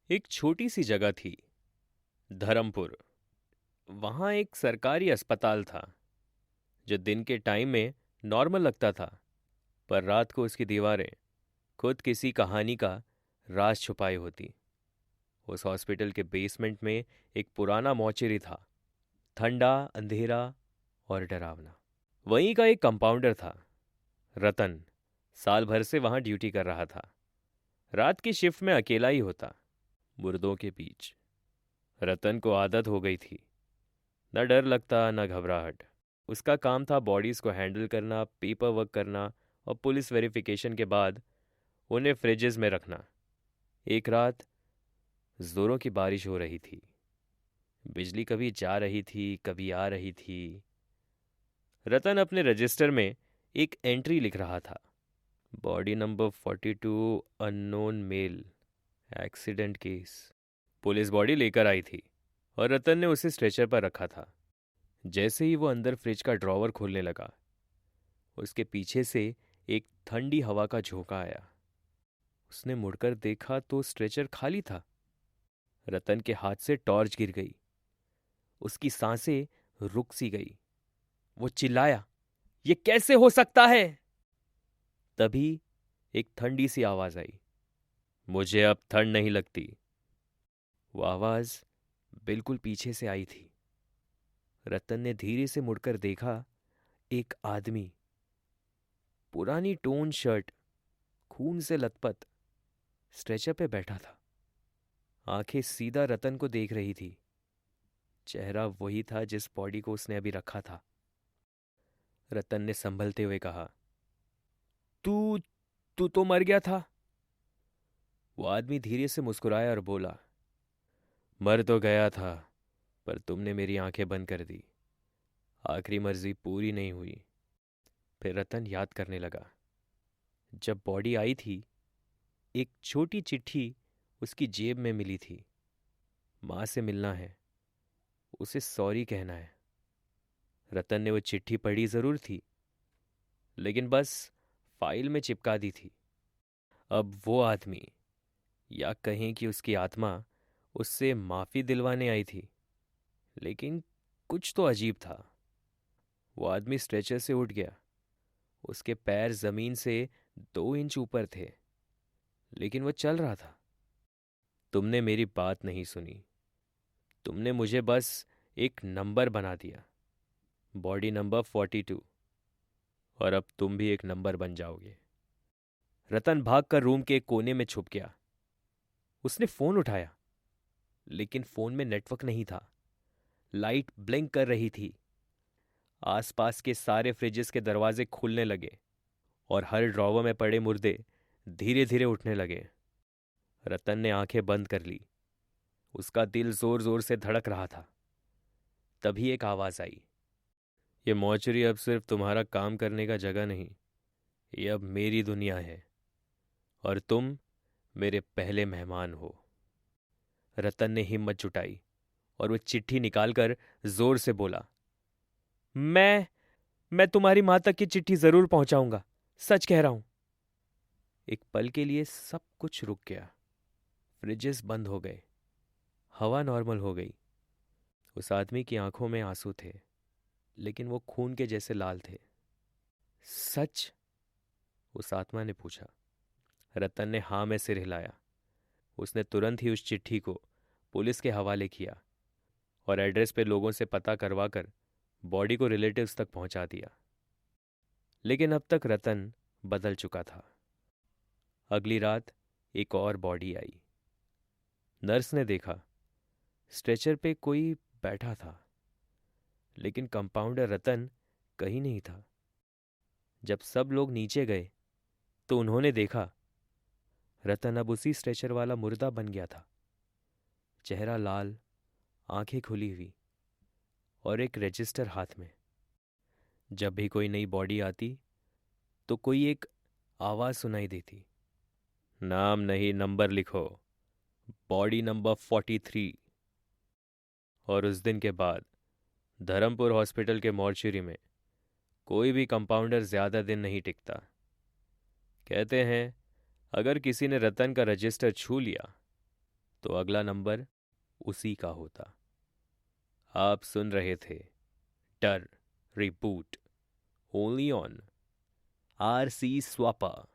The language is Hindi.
एक छोटी सी जगह थी, धरमपुर। वहाँ एक सरकारी अस्पताल था जो दिन के टाइम में नॉर्मल लगता था, पर रात को उसकी दीवारें खुद किसी कहानी का राज छुपाई होती। उस हॉस्पिटल के बेसमेंट में एक पुराना मॉर्चरी था, ठंडा, अंधेरा और डरावना। वहीं का एक कंपाउंडर था, रतन। साल भर से वहाँ ड्यूटी कर रहा था। रात की शिफ्ट में अकेला ही होता, मुर्दों के बीच। रतन को आदत हो गई थी, न डर लगता न घबराहट। उसका काम था बॉडीज़ को हैंडल करना, पेपर वर्क करना और पुलिस वेरिफिकेशन के बाद उन्हें फ्रिजेस में रखना। एक रात जोरों की बारिश हो रही थी। बिजली कभी जा रही थी, कभी आ रही थी। रतन अपने रजिस्टर में एक एंट्री लिख रहा था, body number 42, unknown male, accident case. Police body लेकर आई थी और रतन ने उसे स्ट्रेचर पर रखा था। जैसे ही वो अंदर फ्रिज का ड्रॉवर खोलने लगा, उसके पीछे से एक ठंडी हवा का झोंका आया। उसने मुड़कर देखा तो स्ट्रेचर खाली था। रतन के हाथ से टॉर्च गिर गई। उसकी सांसें रुक सी गई। वो चिल्लाया, ये कैसे हो सकता है? तभी एक ठंडी सी आवाज आई, मुझे अब ठंड नहीं लगती। वो आवाज बिल्कुल पीछे से आई थी। रतन ने धीरे से मुड़कर देखा, एक आदमी, पुरानी टोन शर्ट, खून से लथपथ, स्ट्रेचर पे बैठा था। आंखें सीधा रतन को देख रही थी। चेहरा वही था जिस बॉडी को उसने अभी रखा था। रतन ने संभलते हुए कहा, तू तू तो मर गया था। वो आदमी धीरे से मुस्कुराया और बोला, मर तो गया था, पर तुमने मेरी आंखें बंद कर दी। आखिरी मर्जी पूरी नहीं हुई। फिर रतन याद करने लगा। जब बॉडी आई थी, एक छोटी चिट्ठी उसकी जेब में मिली थी। माँ से मिलना है, उसे सॉरी कहना है। रतन ने वो चिट्ठी पढ़ी जरूर थी, लेकिन बस फाइल में चिपका दी थी। अब वो आदमी, या कहें कि उसकी आत्मा, उससे माफी दिलवाने आई थी। लेकिन कुछ तो अजीब था। वो आदमी स्ट्रेचर से उठ गया। उसके पैर जमीन से 2 इंच ऊपर थे, लेकिन वो चल रहा था। तुमने मेरी बात नहीं सुनी। तुमने मुझे बस एक नंबर बना दिया, बॉडी नंबर 42, और अब तुम भी एक नंबर बन जाओगे। रतन भागकर रूम के एक कोने में छुप गया। उसने फोन उठाया, लेकिन फोन में नेटवर्क नहीं था। लाइट ब्लिंक कर रही थी। आसपास के सारे फ्रिजेस के दरवाजे खुलने लगे और हर ड्रॉवर में पड़े मुर्दे धीरे धीरे उठने लगे। रतन ने आंखें बंद कर ली। उसका दिल जोर जोर से धड़क रहा था। तभी एक आवाज आई, ये मॉर्चरी अब सिर्फ तुम्हारा काम करने का जगह नहीं, ये अब मेरी दुनिया है, और तुम मेरे पहले मेहमान हो। रतन ने हिम्मत जुटाई और वो चिट्ठी निकालकर जोर से बोला, मैं मैं तुम्हारी मां तक की चिट्ठी जरूर पहुंचाऊंगा, सच कह रहा हूं। एक पल के लिए सब कुछ रुक गया। फ्रिजेस बंद हो गए। हवा नॉर्मल हो गई। उस आदमी की आंखों में आंसू थे, लेकिन वो खून के जैसे लाल थे। सच? उस आत्मा ने पूछा। रतन ने हाँ में सिर हिलाया। उसने तुरंत ही उस चिट्ठी को पुलिस के हवाले किया और एड्रेस पे लोगों से पता करवाकर बॉडी को रिलेटिव्स तक पहुंचा दिया। लेकिन अब तक रतन बदल चुका था। अगली रात एक और बॉडी आई। नर्स ने देखा, स्ट्रेचर पे कोई बैठा था, लेकिन कंपाउंडर रतन कहीं नहीं था। जब सब लोग नीचे गए तो उन्होंने देखा, रतन अब उसी स्ट्रेचर वाला मुर्दा बन गया था। चेहरा लाल, आंखें खुली हुई और एक रजिस्टर हाथ में। जब भी कोई नई बॉडी आती तो कोई एक आवाज सुनाई देती, नाम नहीं नंबर लिखो, बॉडी नंबर 43। और उस दिन के बाद धर्मपुर हॉस्पिटल के मॉर्चरी में कोई भी कंपाउंडर ज्यादा दिन नहीं टिकता। कहते हैं, अगर किसी ने रतन का रजिस्टर छू लिया तो अगला नंबर उसी का होता। आप सुन रहे थे डर रिबूट, ओनली ऑन RC स्वापा।